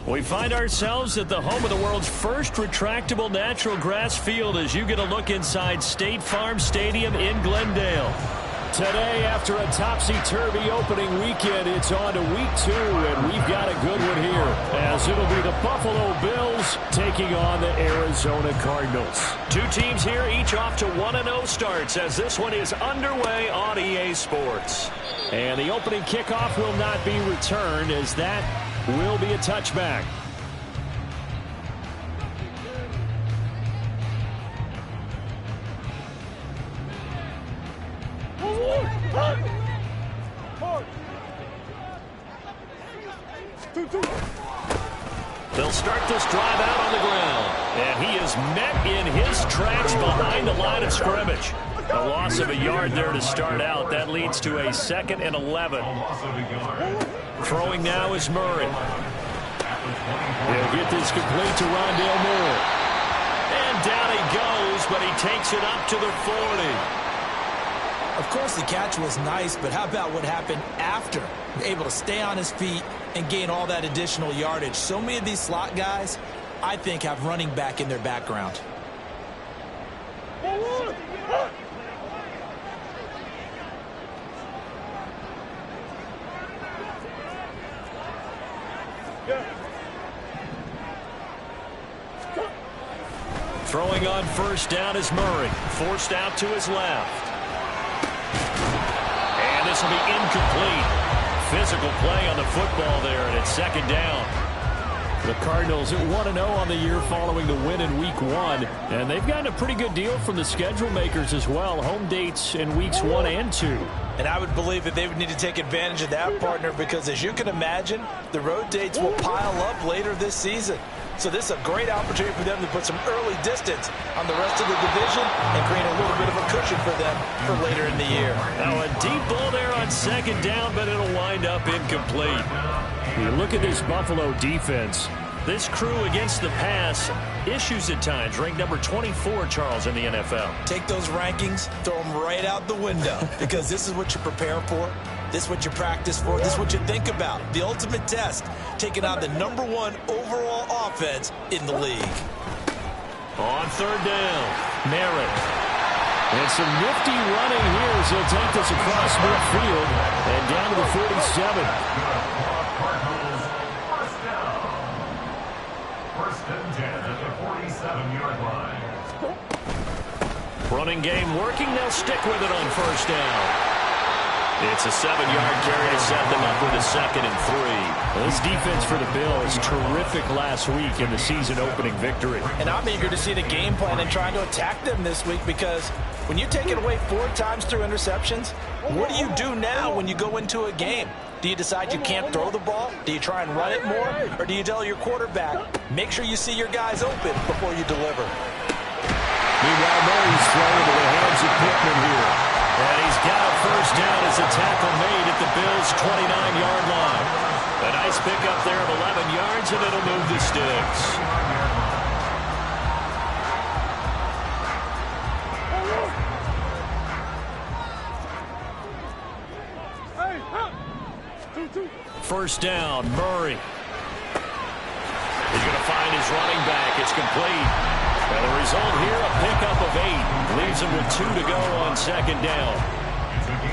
We find ourselves at the home of the world's first retractable natural grass field as you get a look inside State Farm Stadium in Glendale. Today, after a topsy-turvy opening weekend, it's on to week 2, and we've got a good one here, as it'll be the Buffalo Bills taking on the Arizona Cardinals. Two teams here, each off to 1-0 starts, as this one is underway on EA Sports. And the opening kickoff will not be returned, as that will be a touchback. They'll start this drive out on the ground, and he is met in his tracks behind the line of scrimmage. A loss of a yard there to start out. That leads to a 2nd and 11. Throwing now is Murray. He'll get this complete to Rondale Moore. And down he goes, but he takes it up to the 40. Of course, the catch was nice, but how about what happened after? Able to stay on his feet and gain all that additional yardage. So many of these slot guys, I think, have running back in their background. Throwing on first down is Murray. Forced out to his left. And this will be incomplete. Physical play on the football there, and it's 2nd down. The Cardinals at 1-0 on the year following the win in Week 1. And they've gotten a pretty good deal from the schedule makers as well. Home dates in Weeks 1 and 2. And I would believe that they would need to take advantage of that, partner, because as you can imagine, the road dates will pile up later this season. So this is a great opportunity for them to put some early distance on the rest of the division and create a little bit of a cushion for them for later in the year. Now a deep ball there on 2nd down, but it'll wind up incomplete. You look at this Buffalo defense. This crew against the pass, issues at times, ranked number 24, Charles, in the NFL. Take those rankings, throw them right out the window, because this is what you prepare for. This is what you practice for. This is what you think about. The ultimate test, taking on the #1 overall offense in the league. On 3rd down, Merritt. And some nifty running here as he'll take this across midfield and down to the 47. First and 10 at the 47-yard line. Running game working. They'll stick with it on first down. It's a 7-yard carry to set them up with a 2nd and 3. This defense for the Bills, terrific last week in the season-opening victory. And I'm eager to see the game plan and trying to attack them this week, because when you take it away 4 times through interceptions, what do you do now when you go into a game? Do you decide you can't throw the ball? Do you try and run it more? Or do you tell your quarterback, make sure you see your guys open before you deliver? Meanwhile, Murray's thrown into the hands of Pittman here. And he's got a first down as a tackle made at the Bills' 29-yard line. A nice pickup there of 11 yards, and it'll move the sticks. First down, Murray. He's going to find his running back. It's complete. And the result here, a pickup of 8. Leaves him with 2 to go on 2nd down.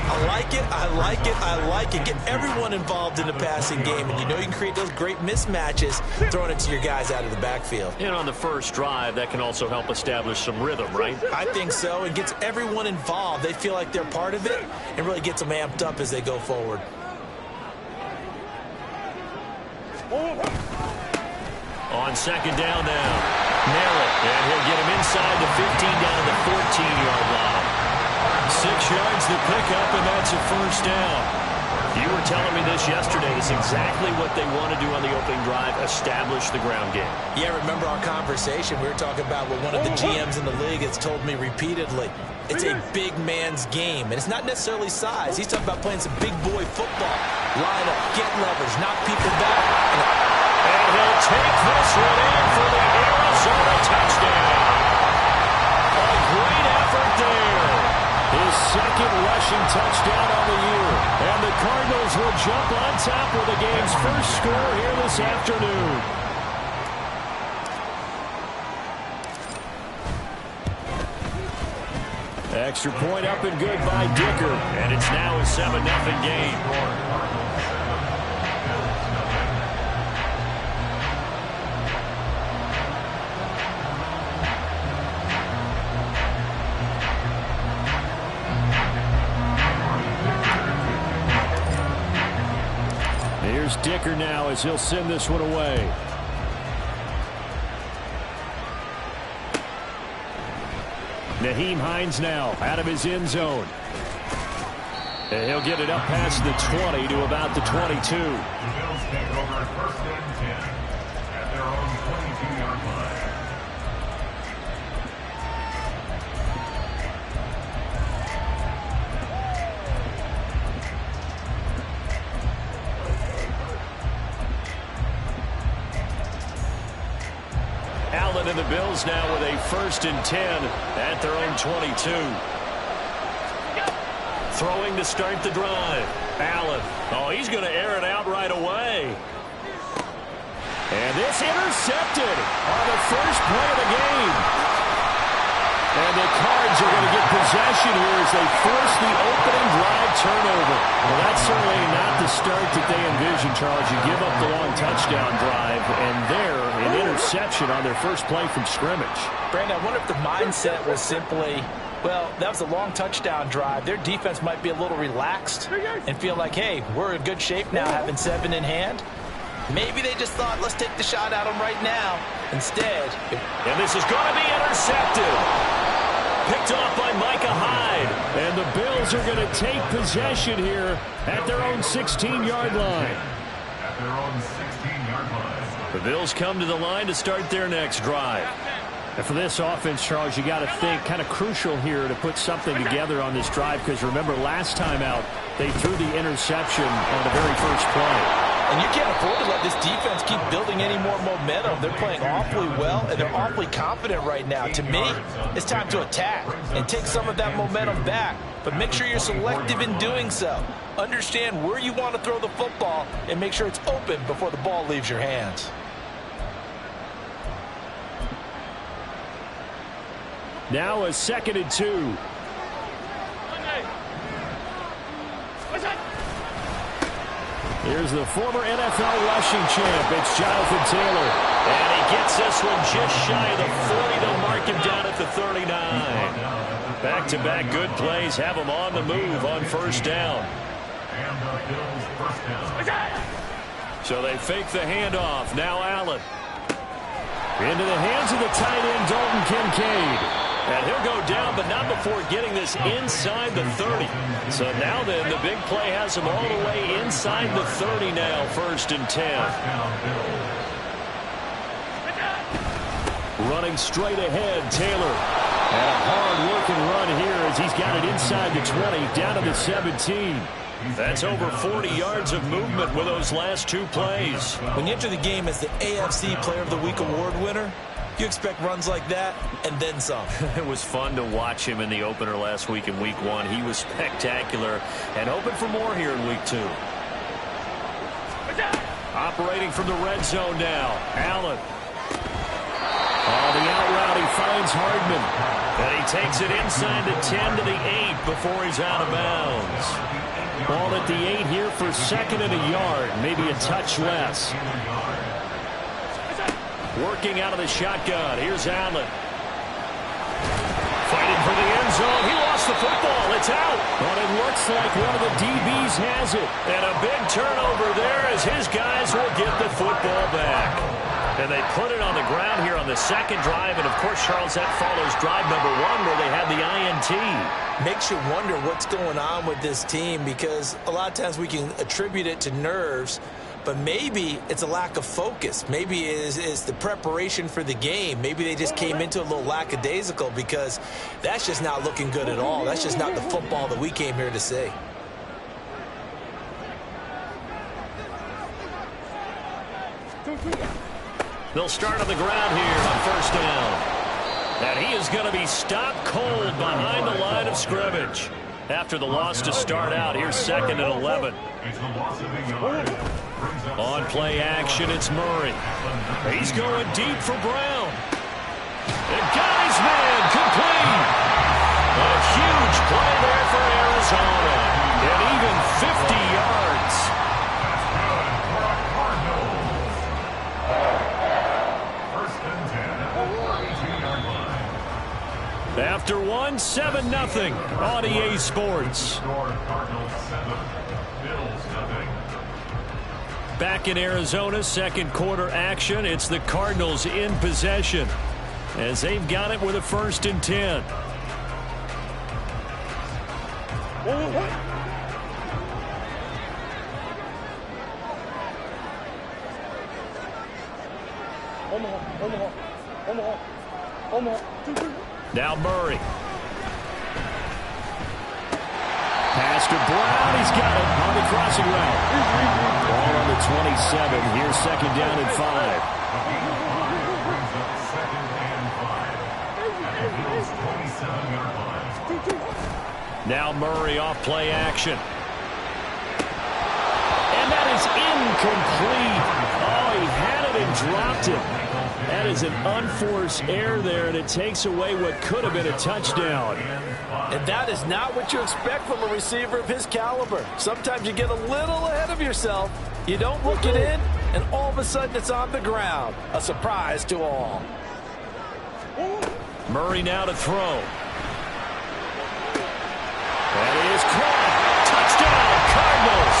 I like it, I like it, I like it. Get everyone involved in the passing game, and you know you can create those great mismatches throwing it to your guys out of the backfield. And on the first drive, that can also help establish some rhythm, right? I think so. It gets everyone involved. They feel like they're part of it, and really gets them amped up as they go forward. On 2nd down now, Merritt, and he'll get him inside the 15 down to the 14-yard line. 6 yards to pick up, and that's a first down. You were telling me this yesterday. It's exactly what they want to do on the opening drive, establish the ground game. Yeah, remember our conversation? We were talking about what one of the GMs in the league has told me repeatedly. It's a big man's game, and it's not necessarily size. He's talking about playing some big boy football. Line up, get leverage, knock people back. And he'll take this one in for the Arizona touchdown. A great effort there. His 2nd rushing touchdown on the year. And the Cardinals will jump on top with the game's first score here this afternoon. Extra point up and good by Dicker. And it's now a 7-0 game. Here's Dicker now as he'll send this one away. Nyheim Hines now out of his end zone. And he'll get it up past the 20 to about the 22. The Bills take over first and 10 at their own 22-yard line. Allen and the Bills now with a first and 10 at their own 22. Throwing to start the drive. Allen. Oh, he's going to air it out right away. And this intercepted on the first play of the game. And the Cards are going to get possession here as they force the opening drive turnover. Well, that's certainly not the start that they envisioned, Charles. You give up the long touchdown drive, and there, an interception on their first play from scrimmage. Brandon, I wonder if the mindset was simply, well, that was a long touchdown drive. Their defense might be a little relaxed and feel like, hey, we're in good shape now having 7 in hand. Maybe they just thought, let's take the shot at them right now. Instead. And this is going to be intercepted. Picked off by Micah Hyde. And the Bills are going to take possession here at their own 16-yard line. At their own 16-yard line. The Bills come to the line to start their next drive. And for this offense, Charles, you got to think kind of crucial here to put something together on this drive, because remember last time out they threw the interception on the very first play. And you can't afford to let this defense keep building any more momentum. They're playing awfully well, and they're awfully confident right now. To me, it's time to attack and take some of that momentum back. But make sure you're selective in doing so. Understand where you want to throw the football and make sure it's open before the ball leaves your hands. Now a 2nd and 2. Here's the former NFL rushing champ. It's Jonathan Taylor. And he gets this one just shy of the 40. They'll mark him down at the 39. Back-to-back good plays have him on the move on first down. And the Bills first down. So they fake the handoff. Now Allen. Into the hands of the tight end, Dalton Kincaid. And he'll go down, but not before getting this inside the 30. So now then, the big play has him all the way inside the 30 now, 1st and 10. Running straight ahead, Taylor. And a hard-working run here as he's got it inside the 20, down to the 17. That's over 40 yards of movement with those last 2 plays. When you enter the game as the AFC Player of the Week award winner, you expect runs like that and then some. It was fun to watch him in the opener last week in Week 1. He was spectacular and hoping for more here in Week 2. Operating from the red zone now. Allen. On the out route, he finds Hardman. And he takes it inside the 10 to the 8 before he's out of bounds. Ball at the 8 here for 2nd and a yard, maybe a touch less. Working out of the shotgun. Here's Allen. Fighting for the end zone. He lost the football. It's out. But it looks like one of the DBs has it. And a big turnover there as his guys will get the football back. And they put it on the ground here on the 2nd drive. And, of course, Charles, that follows drive number 1 where they had the INT. Makes you wonder what's going on with this team, because a lot of times we can attribute it to nerves, but maybe it's a lack of focus. Maybe it is the preparation for the game. Maybe they just came into a little lackadaisical, because that's just not looking good at all. That's just not the football that we came here to see. They'll start on the ground here on first down. And he is going to be stopped cold behind the line of scrimmage. after the loss to start out. Here's 2nd and 11. On play action, it's Murray. He's going deep for Brown. And got his man complete. A huge play there for Arizona. And even 50 yards. After one, 7-0 on EA Sports. Back in Arizona, second quarter action. It's the Cardinals in possession as they've got it with a 1st and 10. Now Murray. Pass to Brown. He's got it on the crossing route. Ball on the 27. Here's 2nd down and 5. Now Murray off play action. And that is incomplete. Oh, he had it and dropped it. That is an unforced error there, and it takes away what could have been a touchdown. And that is not what you expect from a receiver of his caliber. Sometimes you get a little ahead of yourself. You don't look it in, and all of a sudden it's on the ground. A surprise to all. Murray now to throw. That is caught. Touchdown, Cardinals.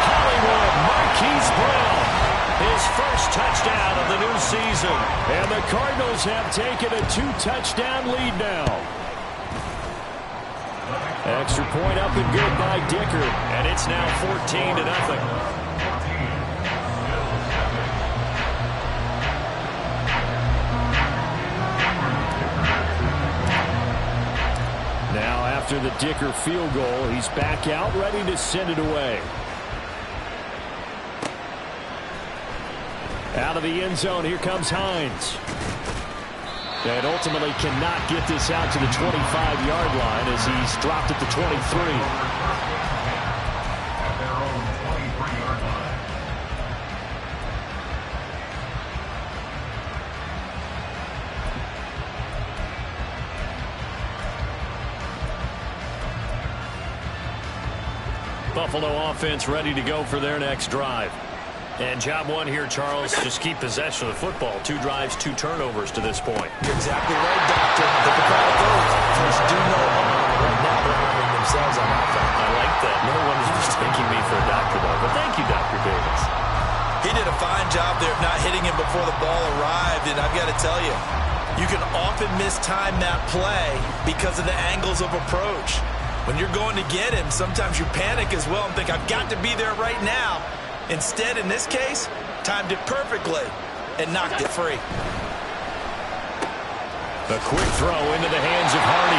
Hollywood Marquise Brown. His first touchdown of the new season. And the Cardinals have taken a 2-touchdown lead now. Extra point up and good by Dicker. And it's now 14-0. Now after the Dicker field goal, he's back out ready to send it away. Out of the end zone, here comes Hines. And ultimately cannot get this out to the 25-yard line as he's dropped at the 23. Buffalo offense ready to go for their next drive. And job one here, Charles, just keep possession of the football. 2 drives, 2 turnovers to this point. You're exactly right, Doctor. The crowd goes. First do no harm. Right now they're harming themselves on offense. I like that. No one is mistaking me for a doctor, though. But thank you, Dr. Davis. He did a fine job there of not hitting him before the ball arrived. And I've got to tell you, you can often mistime that play because of the angles of approach. When you're going to get him, sometimes you panic as well and think, I've got to be there right now. Instead, in this case, timed it perfectly and knocked it free. A quick throw into the hands of Hardy.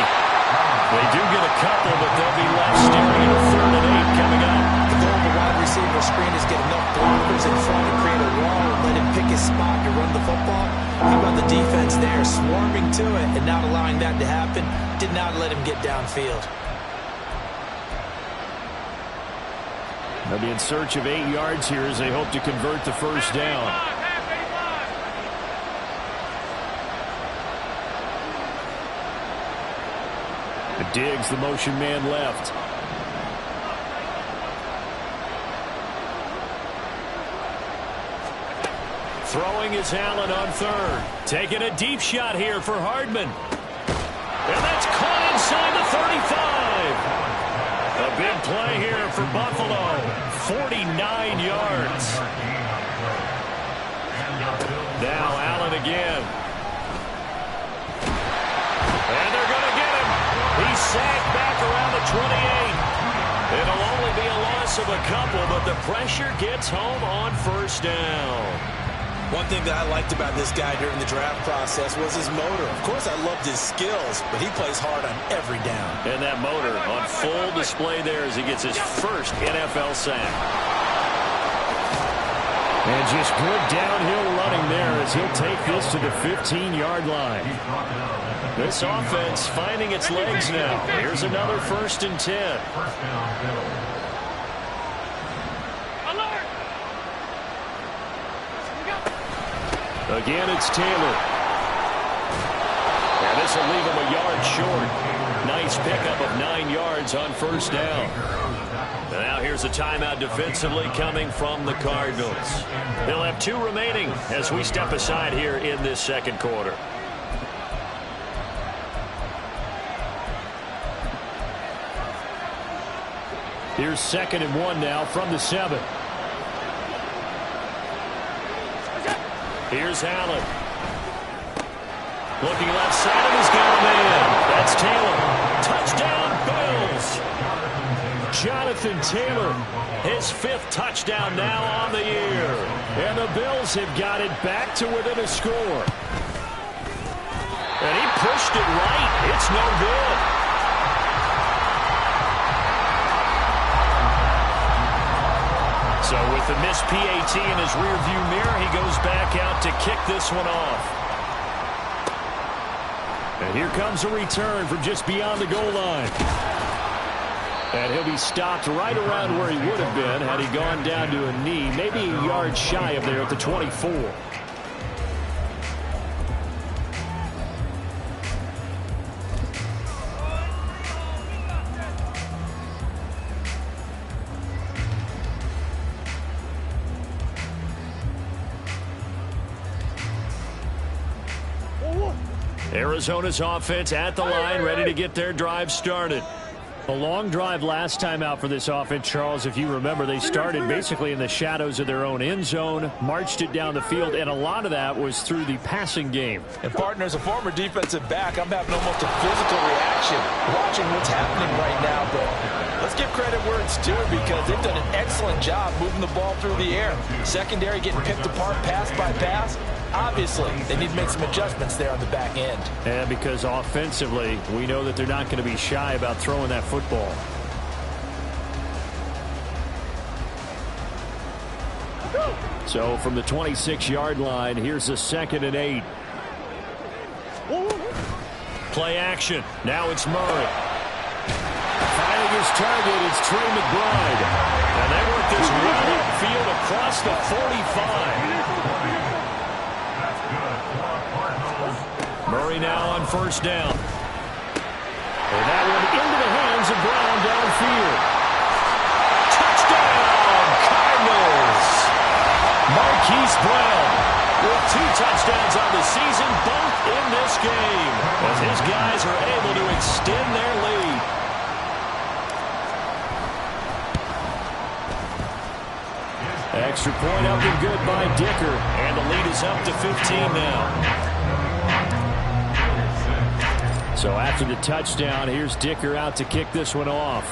They do get a couple, but they'll be left staring at a 3rd and 8 coming up. The goal of a wide receiver screen is get enough blockers in front to create a wall and let him pick his spot to run the football. How about the defense there, swarming to it and not allowing that to happen? Did not let him get downfield. They'll be in search of 8 yards here as they hope to convert the first down. Diggs, the motion man left. Throwing is Allen on 3rd. Taking a deep shot here for Hardman. And that's caught inside the 35. A big play here for Buffalo. 49 yards. Now Allen again. And they're going to get him. He's sacked back around the 28. It'll only be a loss of a couple, but the pressure gets home on 1st down. One thing that I liked about this guy during the draft process was his motor. Of course, I loved his skills, but he plays hard on every down. And that motor on full display there as he gets his first NFL sack. And just good downhill running there as he'll take this to the 15-yard line. This offense finding its legs now. Here's another 1st and 10. Again, it's Taylor. And this will leave him a yard short. Nice pickup of 9 yards on 1st down. And now here's a timeout defensively coming from the Cardinals. They'll have 2 remaining as we step aside here in this 2nd quarter. Here's 2nd and 1 now from the 7. Here's Allen. Looking left side, he's got a man. That's Taylor. Touchdown, Bills. Jonathan Taylor, his 5th touchdown now on the year. And the Bills have got it back to within a score. And he pushed it right. It's no good. So with the missed PAT in his rearview mirror, he goes back out to kick this one off. And here comes a return from just beyond the goal line. And he'll be stopped right around where he would have been had he gone down to a knee, maybe a yard shy of there at the 24. Arizona's offense at the line, ready to get their drive started. A long drive last time out for this offense, Charles. If you remember, they started basically in the shadows of their own end zone, marched it down the field, and a lot of that was through the passing game. And, partner, as a former defensive back, I'm having almost a physical reaction watching what's happening right now. But let's give credit where it's due because they've done an excellent job moving the ball through the air. Secondary getting picked apart pass by pass. Obviously, they need to make some adjustments there on the back end. And because offensively, we know that they're not going to be shy about throwing that football. So from the 26-yard line, here's a 2nd and 8. Play action. Now it's Murray. Finding his target, it's Trey McBride. And they work this right upfield across the 45. Murray now on 1st down. And that one into the hands of Brown downfield. Touchdown, Cardinals! Marquise Brown with 2 touchdowns on the season, both in this game, as his guys are able to extend their lead. Extra point up and good by Dicker, and the lead is up to 15 now. So after the touchdown, here's Dicker out to kick this one off.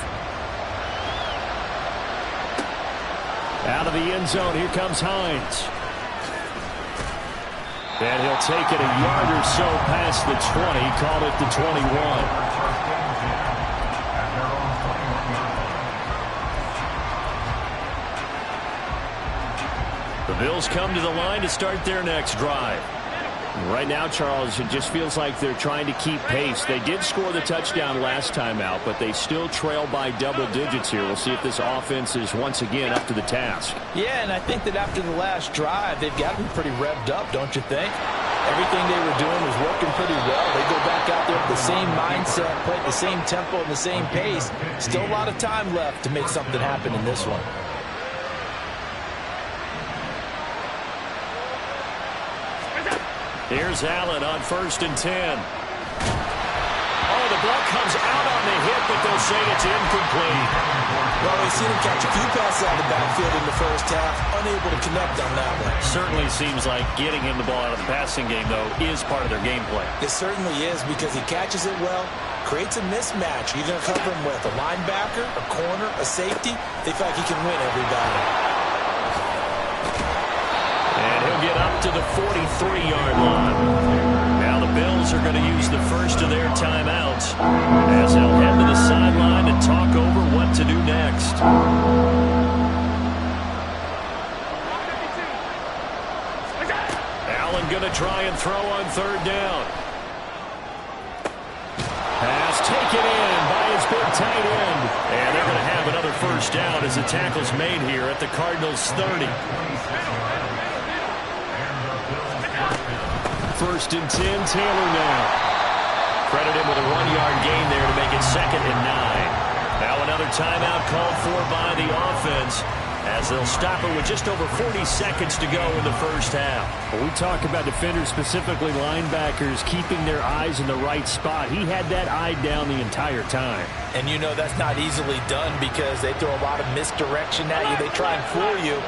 Out of the end zone, here comes Hines. And he'll take it a yard or so past the 20, call it the 21. The Bills come to the line to start their next drive. Right now, Charles, it just feels like they're trying to keep pace. They did score the touchdown last time out, but they still trail by double digits here. We'll see if this offense is once again up to the task. Yeah, and I think that after the last drive, they've gotten pretty revved up, don't you think? Everything they were doing was working pretty well. They go back out there with the same mindset, play at the same tempo and the same pace. Still a lot of time left to make something happen in this one. Here's Allen on 1st and 10. Oh, the ball comes out on the hit, but they'll say it's incomplete. Well, we've seen him catch a few passes out of the backfield in the first half, unable to connect on that one. Certainly seems like getting him the ball out of the passing game, though, is part of their game plan. It certainly is because he catches it well, creates a mismatch. You're going to cover him with a linebacker, a corner, a safety. They feel like he can win every battle. And he'll get up to the 43-yard line. Now the Bills are going to use the first of their timeouts as they'll head to the sideline to talk over what to do next. Allen going to try and throw on third down. Pass taken in by his big tight end. And they're going to have another first down as the tackle's made here at the Cardinals' 30. First and 10, Taylor now. Credit him with a 1-yard gain there to make it 2nd and 9. Now another timeout called for by the offense, as they'll stop it with just over 40 seconds to go in the first half. When we talk about defenders, specifically linebackers, keeping their eyes in the right spot, he had that eye down the entire time. And you know that's not easily done because they throw a lot of misdirection at you. They try and fool you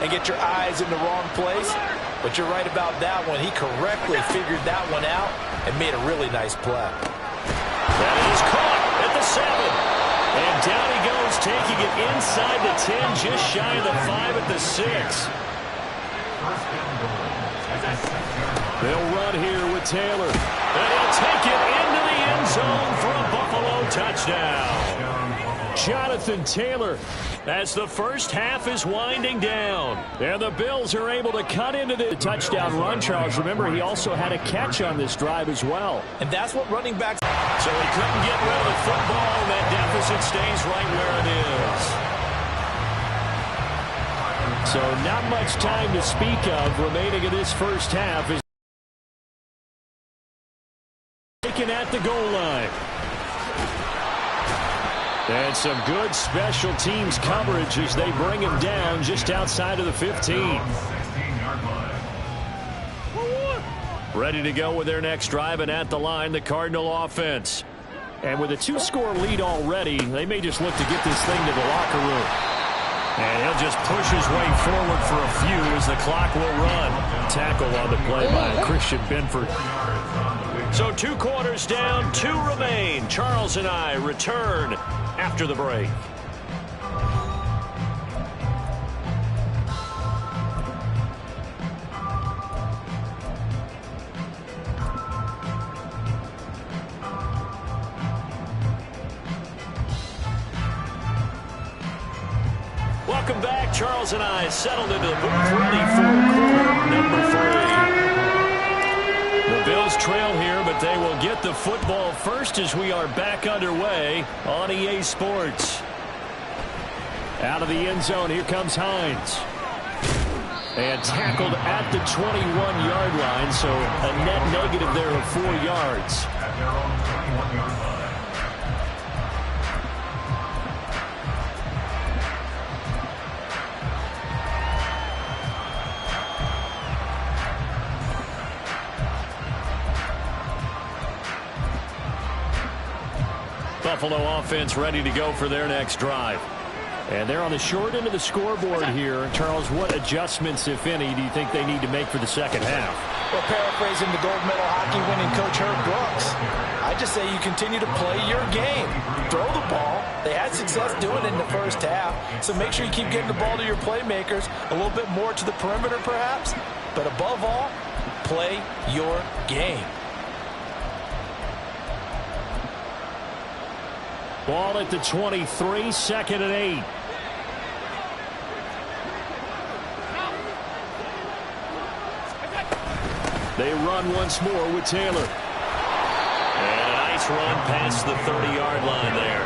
and get your eyes in the wrong place. But you're right about that one. He correctly figured that one out and made a really nice play. That is caught at the 7. And down he goes, taking it inside the 10, just shy of the 5 at the 6. They'll run here with Taylor. And he'll take it into the end zone for a Buffalo touchdown. Jonathan Taylor, as the first half is winding down. And the Bills are able to cut into the touchdown run, Charles. Remember, he also had a catch on this drive as well. And that's what running backs... So he couldn't get rid of the football, and that deficit stays right where it is. So not much time to speak of remaining in this first half. Is taken at the goal line. And some good special teams coverage as they bring him down just outside of the 15. Ready to go with their next drive, and at the line, the Cardinal offense. And with a 2-score lead already, they may just look to get this thing to the locker room. And he'll just push his way forward for a few as the clock will run. Tackle on the play by Christian Benford. So 2 quarters down, 2 remain. Charles and I return after the break. Welcome back. Charles and I settled into the booth, ready for quarter number 3. The Bills trail here, but they will get the football first as we are back underway on EA Sports. Out of the end zone, here comes Hines. And tackled at the 21-yard line, so a net negative there of 4 yards. At their own 21-yard line. Buffalo offense ready to go for their next drive. And they're on the short end of the scoreboard here. And Charles, what adjustments, if any, do you think they need to make for the second half? Well, paraphrasing the gold medal hockey winning coach Herb Brooks, I just say you continue to play your game. Throw the ball. They had success doing it in the first half. So make sure you keep getting the ball to your playmakers, a little bit more to the perimeter perhaps. But above all, play your game. Ball at the 23, 2nd and 8. They run once more with Taylor. And a nice run past the 30-yard line there.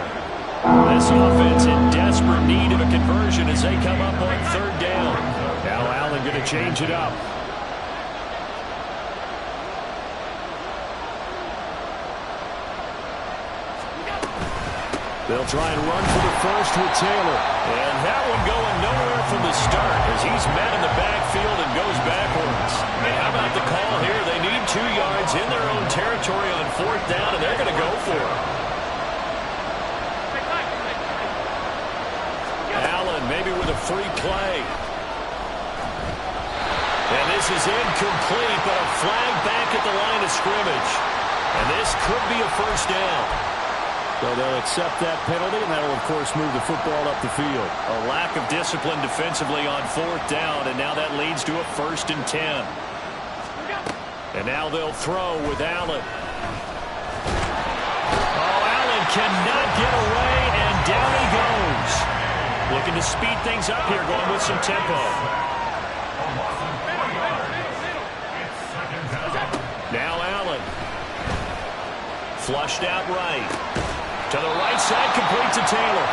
This offense in desperate need of a conversion as they come up on 3rd down. Now Allen going to change it up. They'll try and run for the first with Taylor. And that one going nowhere from the start as he's met in the backfield and goes backwards. And how about the call here? They need 2 yards in their own territory on 4th down, and they're going to go for it. Allen maybe with a free play. And this is incomplete, but a flag back at the line of scrimmage. And this could be a first down. So they'll accept that penalty, and that will, of course, move the football up the field. A lack of discipline defensively on 4th down, and now that leads to a 1st and 10. And now they'll throw with Allen. Oh, Allen cannot get away, and down he goes. Looking to speed things up here, going with some tempo. Flushed out right. To the right side, complete to Taylor.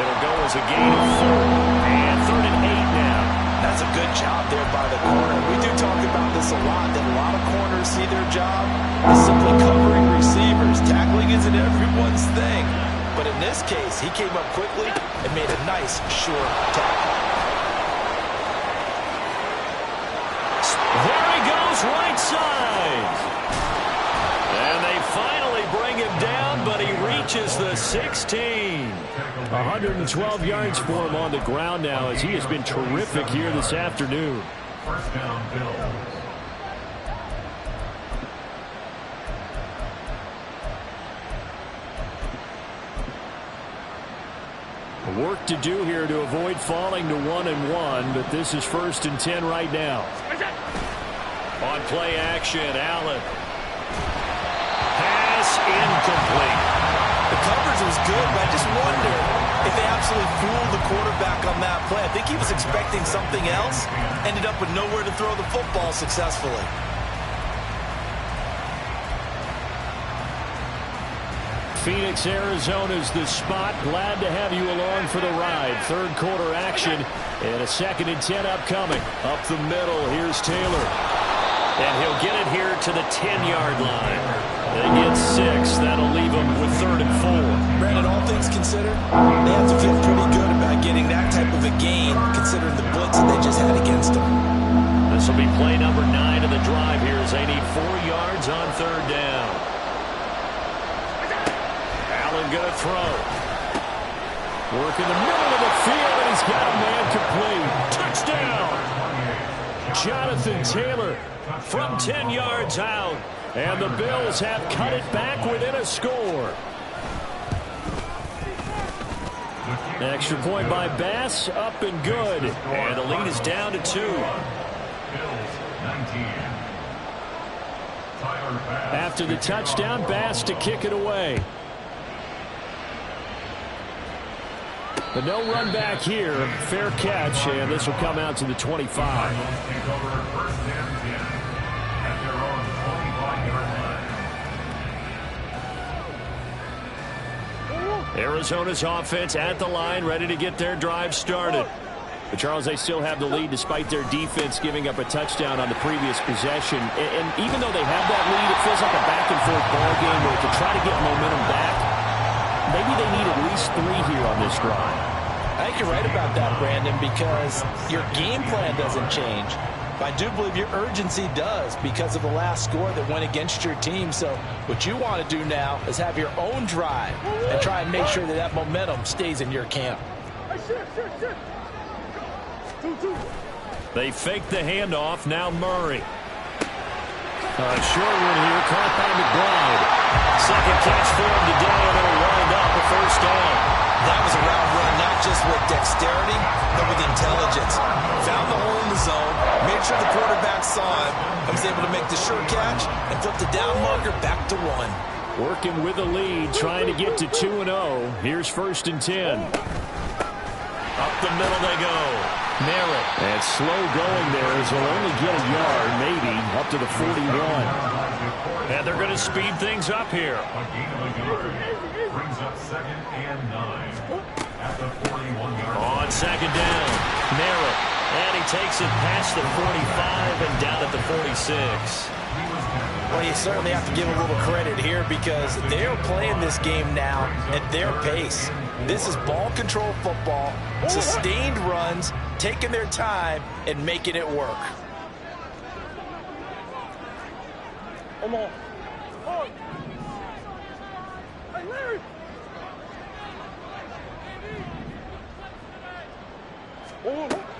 It'll go as a gain of 4. And 3rd and 8 now. That's a good job there by the corner. We do talk about this a lot, that a lot of corners see their job as simply covering receivers. Tackling isn't everyone's thing. But in this case, he came up quickly and made a nice, short tackle. There he goes, right side. And they finally bring him down, but he reaches the 16. 112 yards for him on the ground now, as he has been terrific here this afternoon. First down, Bills. Work to do here to avoid falling to 1-1, but this is 1st and 10 right now. On play action, Allen. Pass incomplete. The coverage was good, but I just wonder if they absolutely fooled the quarterback on that play. I think he was expecting something else, ended up with nowhere to throw the football successfully. Phoenix, Arizona's the spot. Glad to have you along for the ride. 3rd quarter action and a 2nd and 10 upcoming. Up the middle, here's Taylor. And he'll get it here to the 10-yard line. They get 6. That'll leave them with 3rd and 4. Brandon, all things considered, they have to feel pretty good about getting that type of a gain, considering the blitz that they just had against them. This will be play number 9 of the drive here as they need 4 yards on 3rd down. Allen going to throw. Work in the middle of the field, and he's got a man complete. Touchdown! Jonathan Taylor from 10 yards out. And the Bills have cut it back within a score. Extra point by Bass, up and good. And the lead is down to 2. After the touchdown, Bass to kick it away. But no run back here. Fair catch, and this will come out to the 25. Arizona's offense at the line, ready to get their drive started. But, Charles, they still have the lead despite their defense giving up a touchdown on the previous possession. And even though they have that lead, it feels like a back-and-forth ball game where to try to get momentum back, maybe they need at least 3 here on this drive. I think you're right about that, Brandon, because your game plan doesn't change. But I do believe your urgency does because of the last score that went against your team. So what you want to do now is have your own drive and try and make sure that that momentum stays in your camp. They fake the handoff. Now Murray. A short one here, caught by McBride. Second catch for him today, and it'll wind up a 1st down. That was a route run, not just with dexterity, but with intelligence. Found the hole in the zone, made sure the quarterback saw him, and was able to make the sure catch and flip the down marker back to 1. Working with a lead, trying to get to 2-0. Here's 1st and 10. Up the middle they go. Merritt. And slow going there as he'll only get a yard, maybe, up to the 41. And they're going to speed things up here. Brings up 2nd and 9 at the 41-yard line. On 2nd down, Merritt. And he takes it past the 45 and down at the 46. Well, you certainly have to give a little credit here because they're playing this game now at their pace. This is ball control football, sustained runs, taking their time and making it work.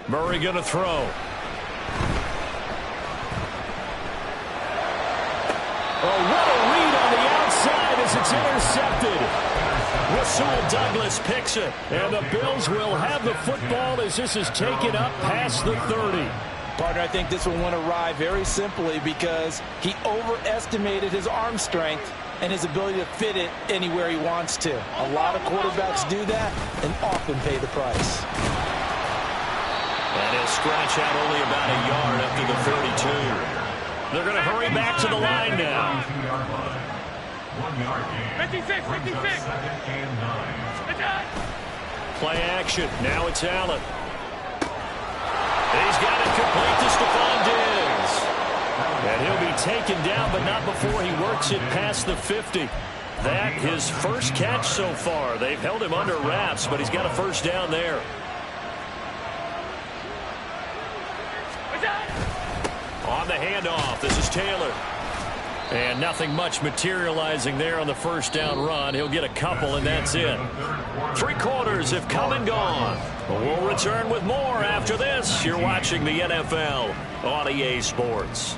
Murray going to throw. Oh, what a read on the outside as it's intercepted. Rasul Douglas picks it. And the Bills will have the football as this is taken up past the 30. Partner, I think this one went awry very simply because he overestimated his arm strength and his ability to fit it anywhere he wants to. A lot of quarterbacks do that and often pay the price. And he'll scratch out only about a yard up to the 32. They're going to hurry back to the line now. 1 yard gain. 56, 56. Second and 9. Play action. Now it's Allen. He's got it complete to Stephon Diggs. And he'll be taken down, but not before he works it past the 50. That his first catch so far. They've held him under wraps, but he's got a first down there. On the handoff, this is Taylor. And nothing much materializing there on the first down run. He'll get a couple, and that's it. 3 quarters have come and gone. We'll return with more after this. You're watching the NFL on EA Sports.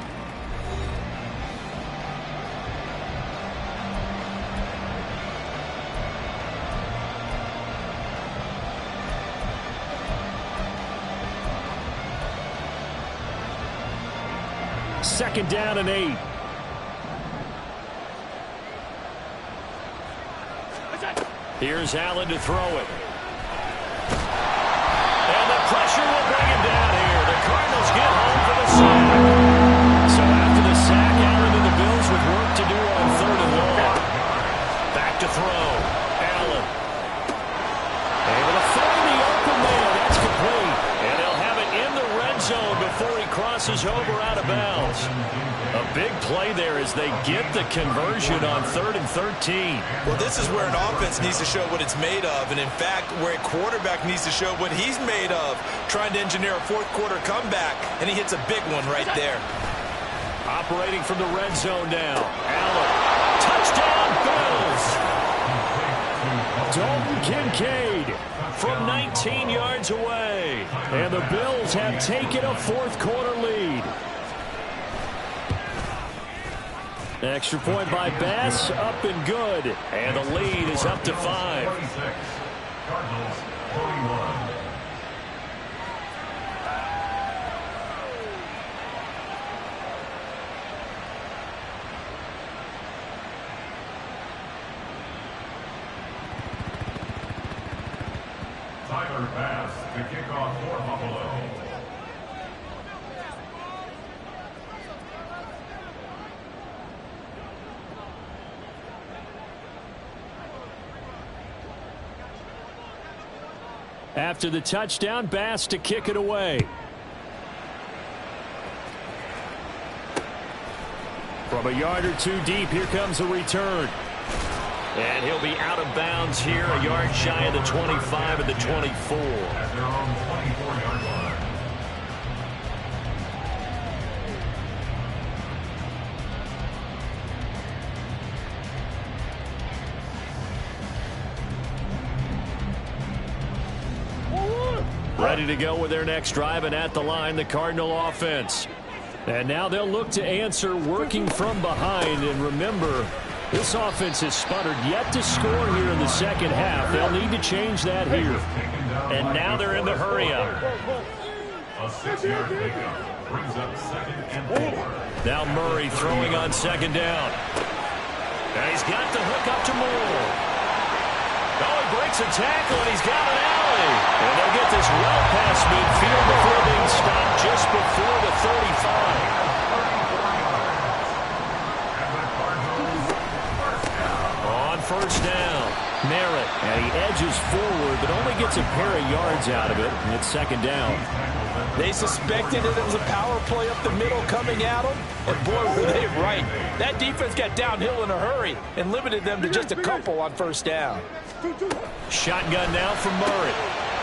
Second down and 8. Here's Allen to throw it. And the pressure will bring him down here. The Cardinals get home for the sack. So after the sack, Allen and the Bills with work to do on 3rd and long. Back to throw. Allen. Able to find the open man. That's complete. And they'll have it in the red zone before he crosses over out of bounds. A big play there as they get the conversion on 3rd and 13. Well, this is where an offense needs to show what it's made of, and in fact, where a quarterback needs to show what he's made of, trying to engineer a 4th quarter comeback, and he hits a big one right there. Operating from the red zone now. Allen. Touchdown, Bills! Dalton Kincaid from 19 yards away. And the Bills have taken a 4th quarter lead. Extra point by Bass, up and good. And the lead is up to 5. Cardinals 41. Tyler Bass to kick off for Buffalo. After the touchdown, Bass to kick it away. From a yard or 2 deep, here comes a return. And he'll be out of bounds here, a yard shy of the 25 and the 24. At their own 24-yard line. Ready to go with their next drive, and at the line, the Cardinal offense. And now they'll look to answer working from behind. And remember, this offense has sputtered yet to score here in the second half. They'll need to change that here. And now they're in the hurry-up. A 6-yard pickup brings up 2nd and 4. Now Murray throwing on 2nd down. And he's got the hook up to Moore. Oh, he breaks a tackle, and he's got an alley. And they'll get this well past midfield before being stopped just before the 35. On 1st down, Merritt. And he edges forward, but only gets a pair of yards out of it. And it's 2nd down. They suspected it was a power play up the middle coming at them, and boy, were they right. That defense got downhill in a hurry and limited them to just a couple on 1st down. Shotgun now from Murray.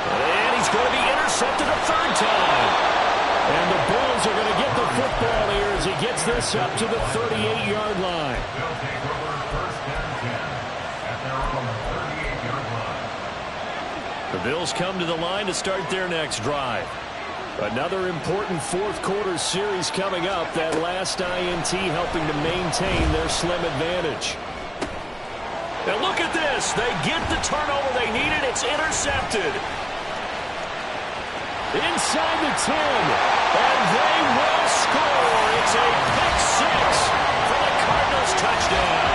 And he's going to be intercepted a 3rd time. And the Bills are going to get the football here as he gets this up to the 38-yard line. They'll take over 1st and 10 at their own 38-yard line. The Bills come to the line to start their next drive. Another important 4th quarter series coming up. That last INT helping to maintain their slim advantage. And look at this. They get the turnover they needed. It's intercepted. Inside the 10. And they will score. It's a pick 6 for the Cardinals touchdown.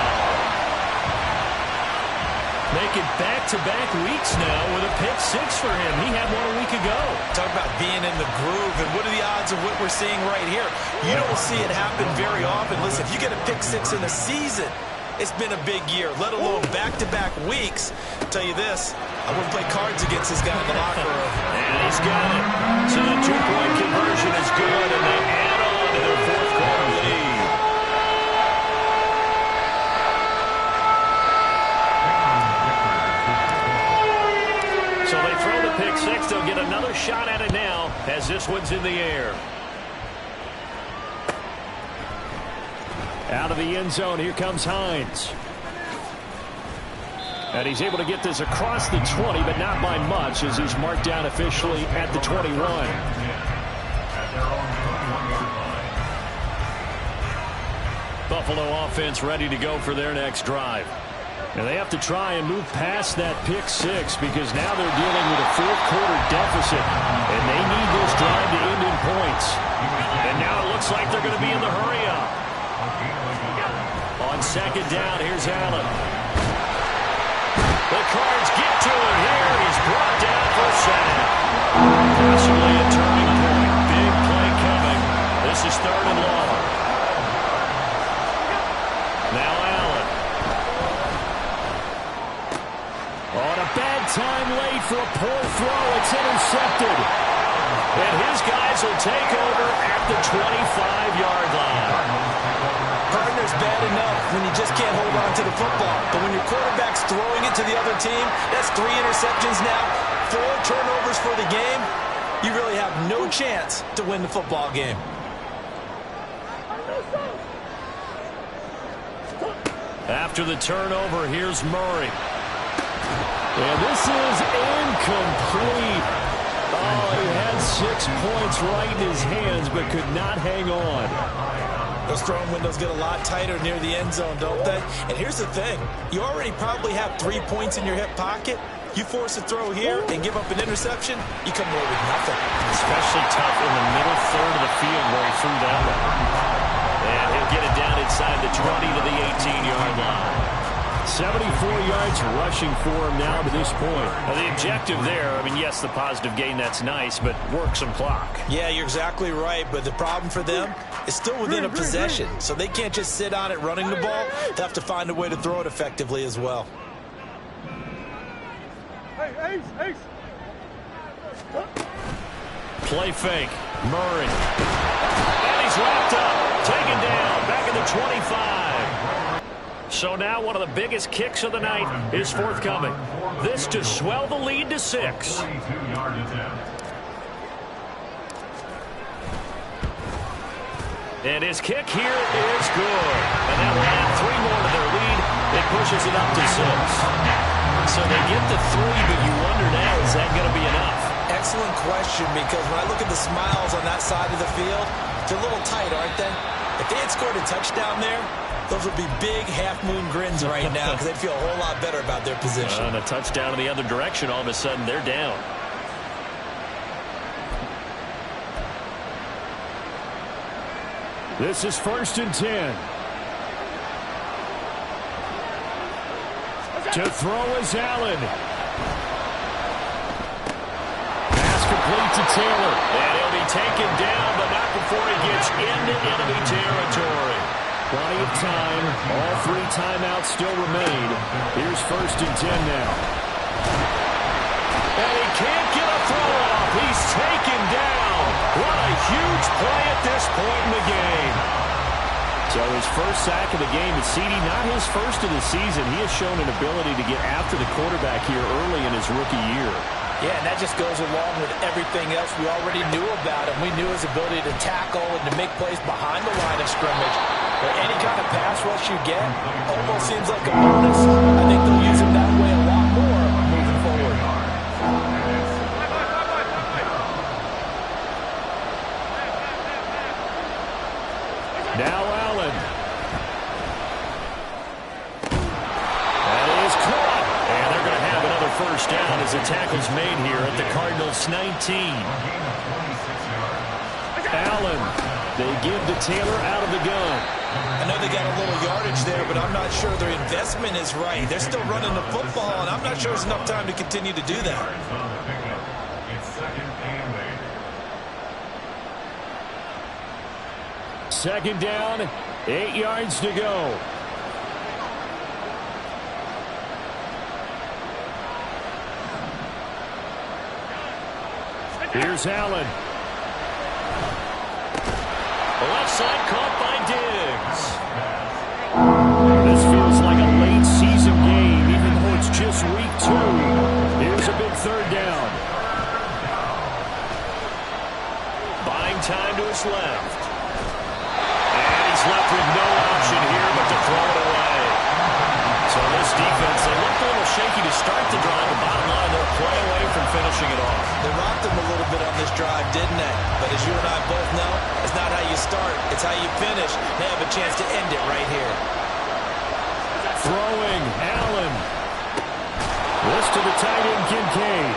Make it back-to-back weeks now with a pick 6 for him. He had one a week ago. Talk about being in the groove, and what are the odds of what we're seeing right here? You don't see it happen very often. Listen, if you get a pick 6 in a season, it's been a big year, let alone back-to-back weeks. I'll tell you this, I wouldn't play cards against this guy in the locker room. And he's got it. So the two-point conversion is good, and they add on to their fourth quarter lead. So they throw the pick six. They'll get another shot at it now as this one's in the air. Out of the end zone, here comes Hines. And he's able to get this across the 20, but not by much, as he's marked down officially at the 21. Buffalo offense ready to go for their next drive. And they have to try and move past that pick six, because now they're dealing with a fourth quarter deficit, and they need this drive to end in points. And now it looks like they're going to be in the hurry up. On second down, here's Allen. The Cards get to him here. He's brought down for a sack. Possibly a turning point. Big play coming. This is third and long. Now Allen. On a bad time late for a poor throw. It's intercepted. And his guys will take over at the 25-yard line. Partner's bad enough when you just can't hold on to the football. But when your quarterback's throwing it to the other team, that's 3 interceptions now, 4 turnovers for the game. You really have no chance to win the football game. After the turnover, here's Murray. And this is incomplete. Oh, he had 6 points right in his hands, but could not hang on. Those throwing windows get a lot tighter near the end zone, don't they? And here's the thing. You already probably have 3 points in your hip pocket. You force a throw here and give up an interception, you come away with nothing. Especially tough in the middle third of the field where he threw that one. And he'll get it down inside the 20 to the 18-yard line. 74 yards rushing for him now to this point. Now the objective there, I mean, yes, the positive gain, that's nice, but work some clock. Yeah, you're exactly right, but the problem for them is still within a possession, so they can't just sit on it running the ball. They have to find a way to throw it effectively as well. Play fake. Murray. And he's wrapped up. Taken down. Back at the 25. So now one of the biggest kicks of the night is forthcoming. This to swell the lead to 6. And his kick here is good. And that will add 3 more to their lead. It pushes it up to 6. So they get the 3, but you wonder now, is that going to be enough? Excellent question, because when I look at the smiles on that side of the field, they're a little tight, aren't they? If they had scored a touchdown there, those would be big half-moon grins right now, because they'd feel a whole lot better about their position. And a touchdown in the other direction, all of a sudden they're down. This is 1st and 10. To throw is Allen. Pass complete to Taylor. And he'll be taken down, but not before he gets into enemy territory. Plenty of time. All 3 timeouts still remain. Here's 1st and 10 now. And he can't get a throw off. He's taken down. What a huge play at this point in the game. So his first sack of the game is CD, not his first of the season. He has shown an ability to get after the quarterback here early in his rookie year. Yeah, and that just goes along with everything else we already knew about him. We knew his ability to tackle and to make plays behind the line of scrimmage. But any kind of pass rush you get almost seems like a bonus. I think they'll use him that way a lot more moving forward. Now Allen. That is caught. And they're going to have another first down as the tackle's made here at the Cardinals' 19. Allen. They give to Taylor out of the gun. I know they got a little yardage there, but I'm not sure their investment is right. They're still running the football, and I'm not sure there's enough time to continue to do that. Second down, 8 yards to go. Here's Allen. Left side caught by Diggs. This feels like a late season game, even though it's just week 2. Here's a big third down. Buying time to his left. And he's left with no option here but to throw it away. So this defense, they looked a little shaky to start the drive. The bottom line, they'll play away from finishing it off. They rocked them a little bit on this drive, didn't they? But as you and I both know, it's not how you start. It's how you finish. They have a chance to end it right here. Throwing, Allen. This to the tight end, Kincaid.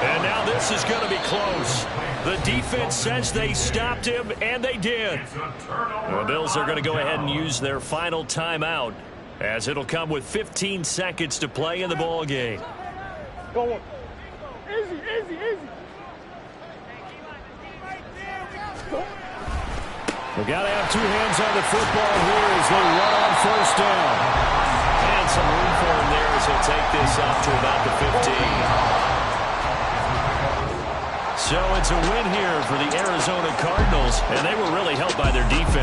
And now this is going to be close. The defense says they stopped him, and they did. The Bills are going to go ahead and use their final timeout, as it'll come with 15 seconds to play in the ball game. Go on. Easy, easy, easy. They got to have two hands on the football here as they run on first down. And some room for him there as he'll take this up to about the 15. So it's a win here for the Arizona Cardinals, and they were really helped by their defense.